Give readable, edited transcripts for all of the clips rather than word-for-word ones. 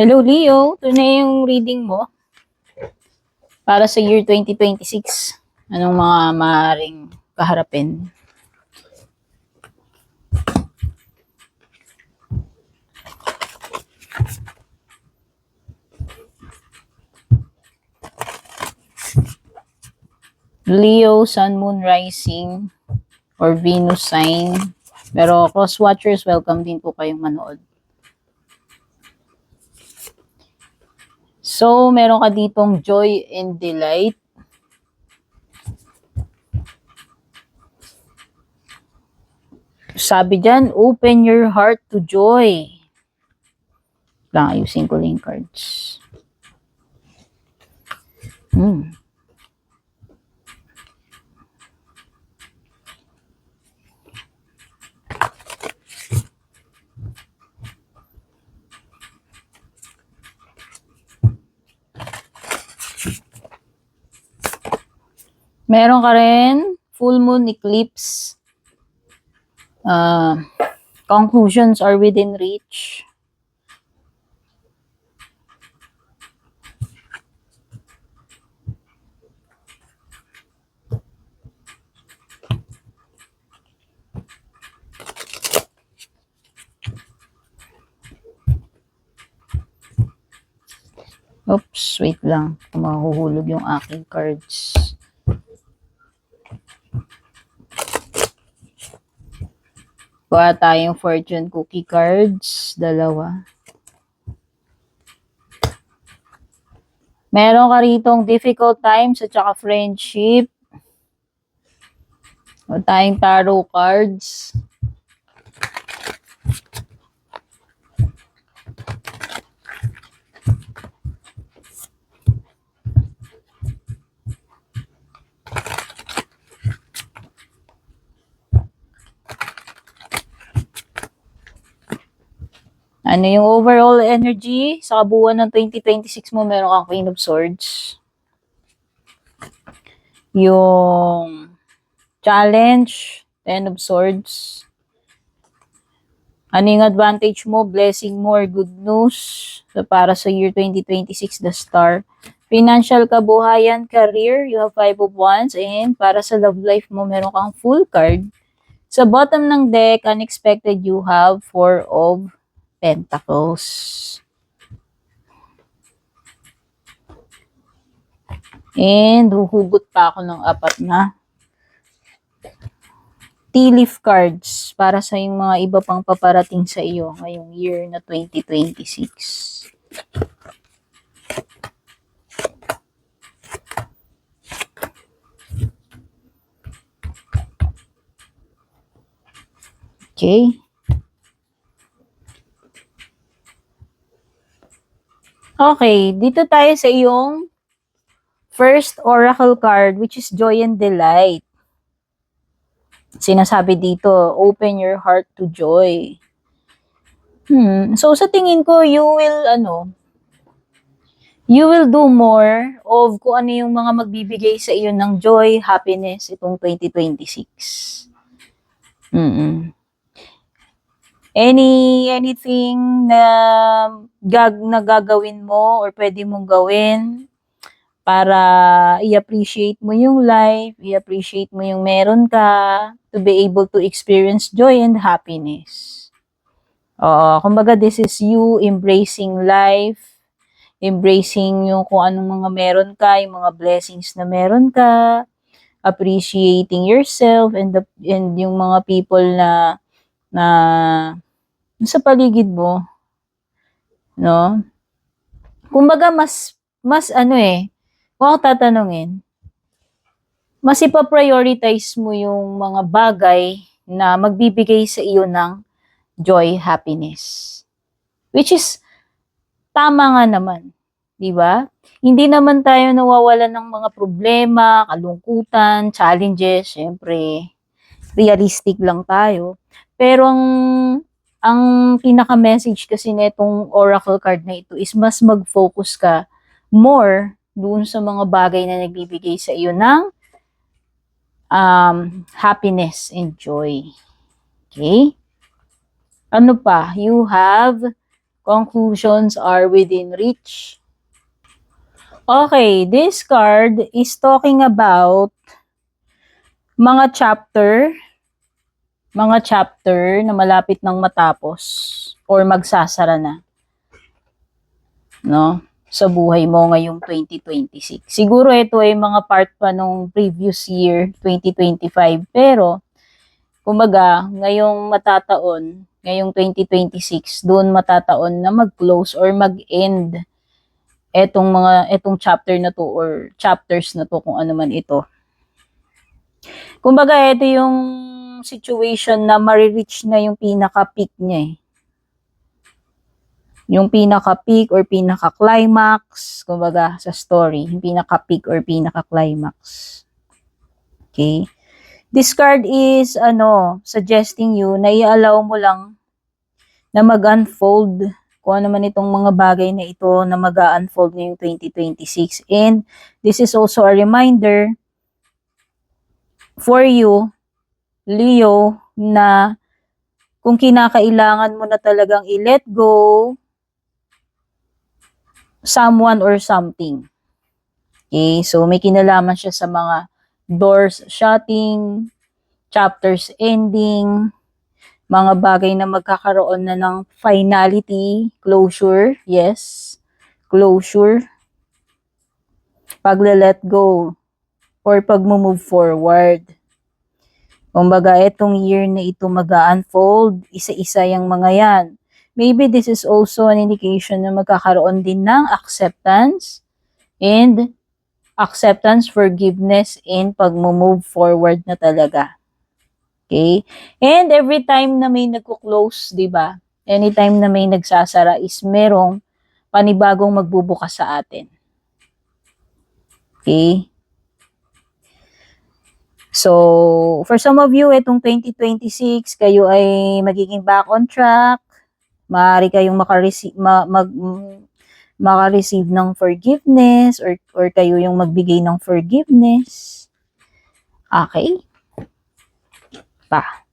Hello Leo, ito na yung reading mo para sa year 2026. Anong mga maaaring kaharapin? Leo, Sun, Moon, Rising, or Venus sign. Pero cross watchers, welcome din po kayong manood. So, meron ka ditong joy and delight. Sabi dyan, open your heart to joy. Lang, ayusin ko lang yung cards. Meron ka rin full moon eclipse. Conclusions are within reach. Oops, wait lang. Mahuhulog yung aking cards. Kuha tayong fortune cookie cards. Dalawa. Meron ka ritong difficult times at saka friendship. Kuha tayong tarot cards. Ano yung overall energy sa kabuuan ng 2026 mo? Meron kang Queen of Swords. Yung challenge, Ten of Swords. Ano yung advantage mo? Blessing mo or good news? So, para sa year 2026, the star. Financial kabuhayan, career, you have 5 of Wands. And para sa love life mo, meron kang full card. Sa bottom ng deck, unexpected, you have 4 of Pentacles. And huhugot pa ako ng 4 na tea leaf cards para sa yung mga iba pang paparating sa iyo ngayong year na 2026. Okay. Okay, dito tayo sa iyong first oracle card, which is joy and delight. Sinasabi dito, open your heart to joy. So sa tingin ko, you will do more of kung ano yung mga magbibigay sa iyo ng joy, happiness itong 2026. Anything na gagawin mo or pwede mong gawin para i-appreciate mo yung life, i-appreciate mo yung meron ka, to be able to experience joy and happiness. Kumbaga, this is you embracing life, embracing yung kung anong mga meron ka, yung mga blessings na meron ka, appreciating yourself and yung mga people na sa paligid mo, no? Kumbaga, mas kung ako tatanungin, mas ipa-prioritize mo yung mga bagay na magbibigay sa iyo ng joy, happiness. Which is, tama nga naman. Diba? Hindi naman tayo nawawalan ng mga problema, kalungkutan, challenges. Siyempre, realistic lang tayo. Pero ang pinaka-message kasi nitong oracle card na ito is mas mag-focus ka more doon sa mga bagay na nagbibigay sa iyo ng happiness and joy. Okay? Ano pa? You have Conclusions are within reach. Okay, this card is talking about mga chapter na malapit nang matapos or magsasara na, no? Sa buhay mo ngayong 2026. Siguro ito ay mga part pa nung previous year, 2025. Pero, kumbaga, ngayong matataon, ngayong 2026, doon matataon na mag-close or mag-end etong chapter na to or chapters na to kung ano man ito. Kumbaga, ito yung situation na ma-reach na yung pinaka-peak niya eh. Yung pinaka-peak or pinaka-climax, kumbaga, sa story. Yung pinaka-peak or pinaka-climax. Okay? This card is, suggesting you na i-allow mo lang na mag-unfold kung ano man itong mga bagay na ito na mag-unfold ngayong 2026. And this is also a reminder for you, Leo, na kung kinakailangan mo na talagang i-let go someone or something. Okay, so may kinalaman siya sa mga doors shutting, chapters ending, mga bagay na magkakaroon na ng finality, closure, yes, closure, pagle-let go, or pag-move forward. Kumbaga, etong year na ito mag-unfold, isa-isa yung mga yan. Maybe this is also an indication na magkakaroon din ng acceptance, forgiveness, and pag-move forward na talaga. Okay? And every time na may nagko-close, di ba? Anytime na may nagsasara is merong panibagong magbubukas sa atin. Okay? So, for some of you, itong 2026, kayo ay magiging back on track. Maaari kayong makareceive ng forgiveness or kayo yung magbigay ng forgiveness. Okay? Pa.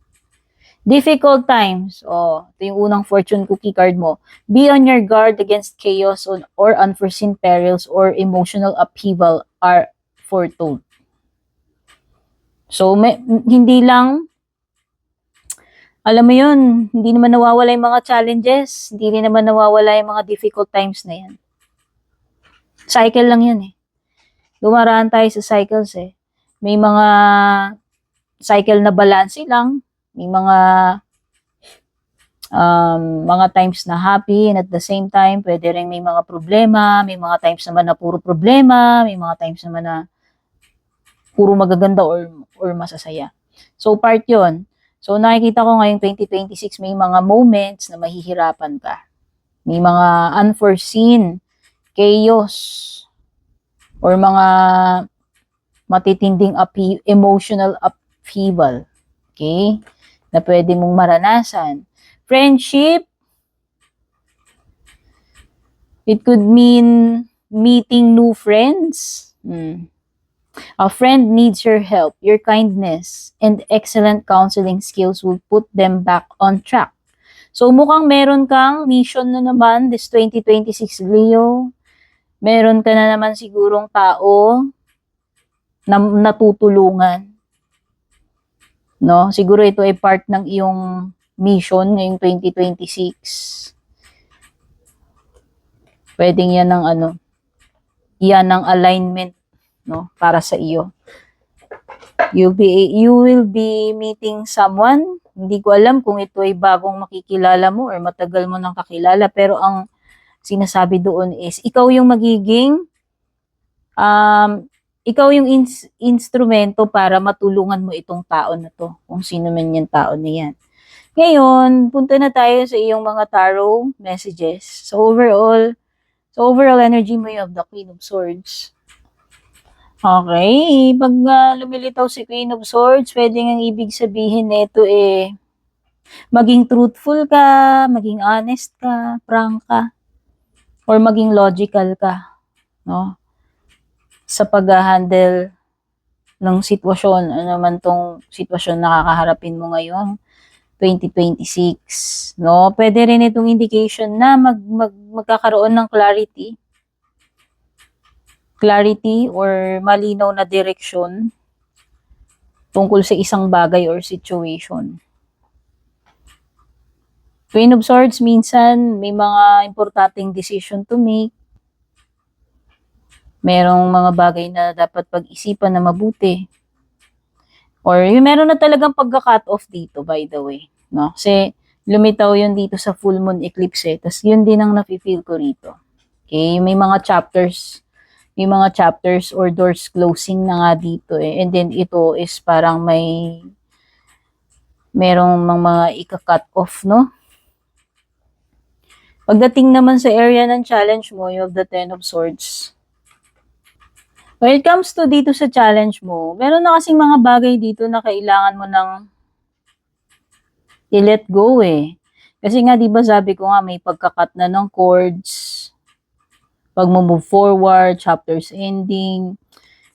Difficult times. Ito yung unang fortune cookie card mo. Be on your guard against chaos or unforeseen perils or emotional upheaval are foretold. So, hindi lang, alam mo yun, hindi naman nawawala yung mga challenges, hindi rin naman nawawala yung mga difficult times na yan. Cycle lang yan eh. Dumaraan tayo sa cycles eh. May mga cycle na balance lang, may mga times na happy and at the same time, pwede rin may mga problema, may mga times naman na puro problema, may mga times naman na puro magaganda or masasaya. So, part yon. So, nakikita ko ngayong 2026, may mga moments na mahihirapan ka. May mga unforeseen chaos or mga matitinding emotional upheaval. Okay? Na pwede mong maranasan. Friendship, it could mean meeting new friends. A friend needs your help, your kindness, and excellent counseling skills will put them back on track. So mukhang meron kang mission na naman this 2026, Leo. Meron ka na naman sigurong tao na natutulungan. No? Siguro ito ay part ng iyong mission ngayong 2026. Pwedeng yan ng yan ang alignment, no, para sa iyo. You will be meeting someone. Hindi ko alam kung ito ay bagong makikilala mo or matagal mo nang kakilala, pero ang sinasabi doon is ikaw yung magiging ikaw yung instrumento para matulungan mo itong tao na to, kung sino man yung tao na yan. Ngayon, punta na tayo sa iyong mga tarot messages. So overall energy mo yung of the Queen of Swords. Okay, pag lumilitaw si Queen of Swords, pwedeng ang ibig sabihin nito maging truthful ka, maging honest ka, frank ka, or maging logical ka, no? Sa pag-handle ng sitwasyon, ano man tong sitwasyon na kakaharapin mo ngayon. 2026, no? Pwede rin itong indication na magkakaroon ng clarity or malinaw na direksyon tungkol sa isang bagay or situation. Queen of Swords, minsan may mga importanteng decision to make. Merong mga bagay na dapat pag-isipan na mabuti. Or yung meron na talagang pagka-cut off dito, by the way. No? Kasi lumitaw yun dito sa full moon eclipse. Tapos yun din ang nafe-feel ko rito. Okay, may mga chapters or doors closing na nga dito eh. And then ito is parang merong mga ika-cut off, no? Pagdating naman sa area ng challenge mo, you have the Ten of Swords. When it comes to dito sa challenge mo, meron na kasing mga bagay dito na kailangan mo nang i-let go eh. Kasi nga, di ba sabi ko nga, may pagkakat na ng cords, pag move forward, chapters ending.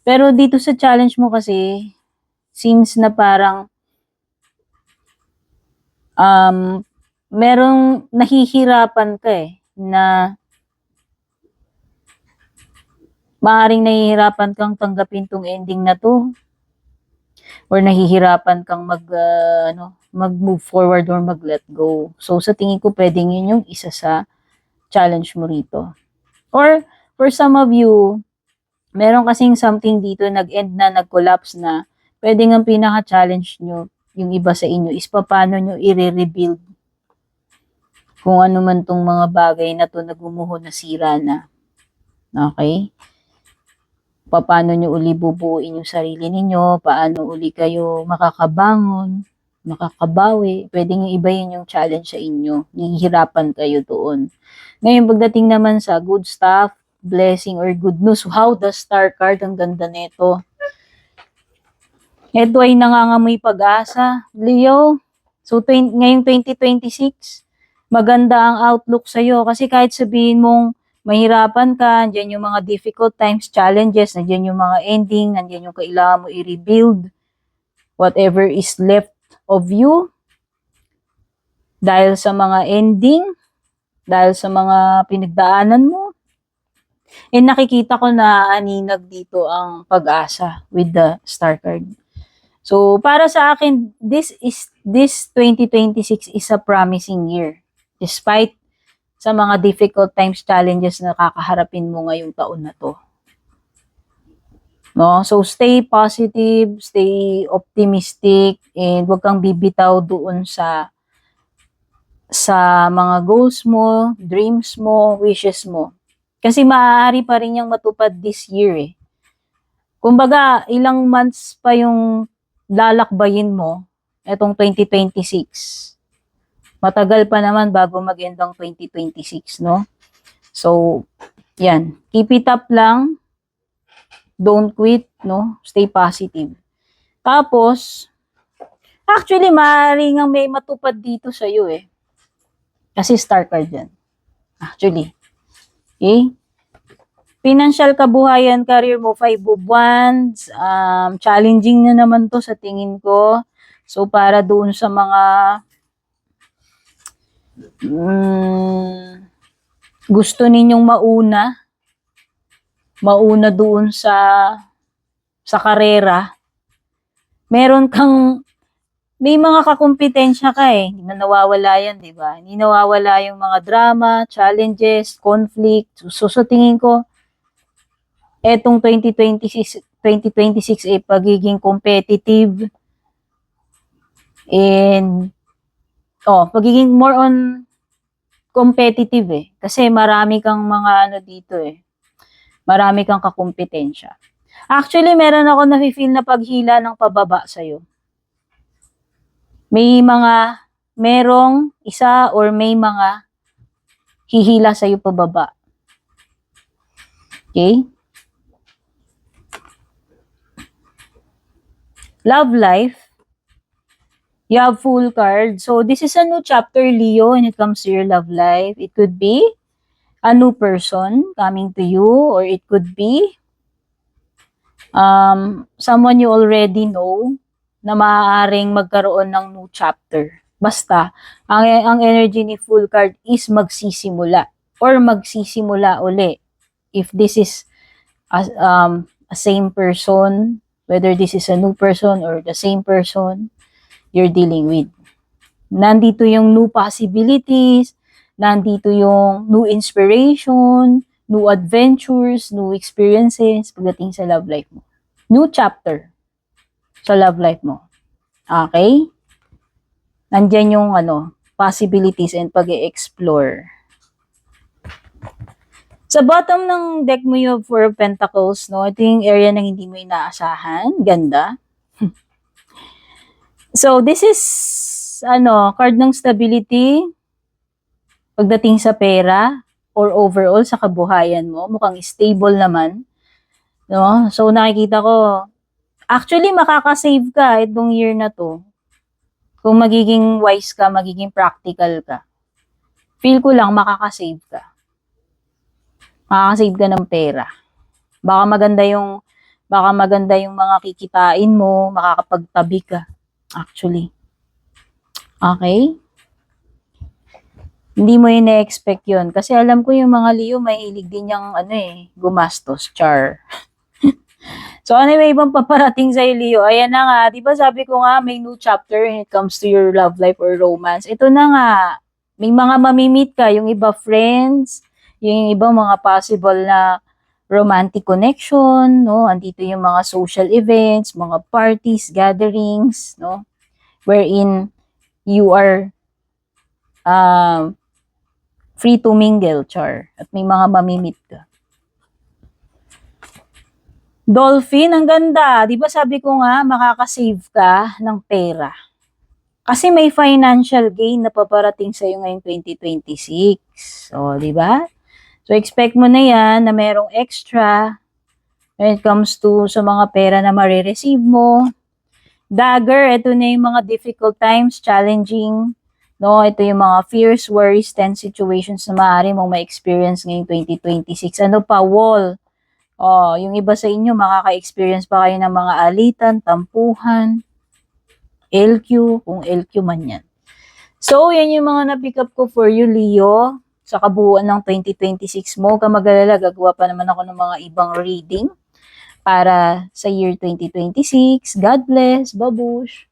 Pero dito sa challenge mo kasi, seems na parang merong nahihirapan ka eh, na maaaring nahihirapan kang tanggapin tong ending na to. Or nahihirapan kang mag-move forward or mag-let go. So, sa tingin ko, pwedeng yun yung isa sa challenge mo rito. Or, for some of you, meron kasing something dito, nag-end na, nag-collapse na, pwedeng ang pinaka-challenge nyo, yung iba sa inyo, is paano nyo i-rebuild kung ano man tong mga bagay na to na gumuho, nasira na. Okay? Paano nyo uli bubuuin yung sarili ninyo, paano uli kayo makakabangon, makakabawi, pwedeng yung iba yun yung challenge sa inyo, hihirapan kayo doon. Ngayon, pagdating naman sa good stuff, blessing or good news, how the star card, ang ganda nito. Ito ay nangangamoy pag-asa, Leo. So, ngayong 2026, maganda ang outlook sa'yo kasi kahit sabihin mong mahirapan ka, nandiyan yung mga difficult times, challenges, nandiyan yung mga ending, nandiyan yung kailangan mo i-rebuild, whatever is left of you, dahil sa mga ending, dahil sa mga pinagdaanan mo, and nakikita ko na aninag dito ang pag-asa with the star card. So, para sa akin, this 2026 is a promising year. Despite sa mga difficult times, challenges na kakaharapin mo ngayong taon na to. No? So, stay positive, stay optimistic, and huwag kang bibitaw doon sa mga goals mo, dreams mo, wishes mo. Kasi maaari pa rin yung matupad this year eh. Kumbaga, ilang months pa yung lalakbayin mo, etong 2026. Matagal pa naman bago mag-end ang 2026, no? So, yan. Keep it up lang. Don't quit, no? Stay positive. Tapos, actually, maaaring ang may matupad dito sa'yo eh. Kasi star card yan. Actually. Okay? Financial kabuhayan, career mo, 5 of Wands. Challenging na naman to sa tingin ko. So, para doon sa mga gusto ninyong mauna doon sa karera, may mga kakumpetensya ka eh. Hindi na nawawala yan, di ba? Hindi nawawala yung mga drama, challenges, conflict. So sa tingin ko, etong 2026 ay pagiging competitive and pagiging more on competitive eh. Kasi marami kang mga dito eh. Marami kang kakumpetensya. Actually, meron ako na-feel na paghila ng pababa sa'yo. Merong isa or may mga hihila sa'yo pababa. Okay? Love life. You have full card. So, this is a new chapter, Leo, when it comes to your love life. It could be a new person coming to you, or it could be someone you already know na maaaring magkaroon ng new chapter Basta, ang energy ni full card is magsisimula or magsisimula uli. If this is a same person, whether this is a new person or the same person you're dealing with. Nandito yung new possibilities, nandito yung new inspiration, new adventures, new experiences pagdating sa love life mo. New chapter sa love life mo. Okay? Nandyan yung possibilities and pag-e-explore. Sa bottom ng deck mo yung Four of Pentacles, no? Ito yung area na hindi mo inaasahan. Ganda. So, this is, card ng stability pagdating sa pera or overall sa kabuhayan mo. Mukhang stable naman. No? So, nakikita ko, actually, makakasave ka itong year na to. Kung magiging wise ka, magiging practical ka. Feel ko lang, makakasave ka. Makakasave ka ng pera. Baka maganda yung mga kikitain mo, makakapagtabi ka. Actually. Okay? Hindi mo yun na-expect yun. Kasi alam ko yung mga Leo, mahilig din yung gumastos, char. So anyway, ibang paparating sa'yo, Leo. Ayan na nga, di ba sabi ko nga, may new chapter when it comes to your love life or romance. Ito na nga, may mga mamimit ka, yung iba friends, yung iba mga possible na romantic connection, no? Andito yung mga social events, mga parties, gatherings, no? Wherein you are free to mingle, char. At may mga mamimit ka. Dolphin, ang ganda. Di ba sabi ko nga, makakasave ka ng pera. Kasi may financial gain na paparating sa'yo ngayong 2026. So, di ba? So, expect mo na yan na merong extra when it comes to sa mga pera na marireceive mo. Dagger, ito na yung mga difficult times, challenging. No, ito yung mga fears, worries, tense situations na maaari mong ma-experience ngayong 2026. Ano pa? Wall. Yung iba sa inyo, makaka-experience pa kayo ng mga alitan, tampuhan, LQ, kung LQ man yan. So, yan yung mga na-pick up ko for you, Leo. Sa kabuuan ng 2026 mo, kamagalala, gagawa pa naman ako ng mga ibang reading para sa year 2026. God bless, babush!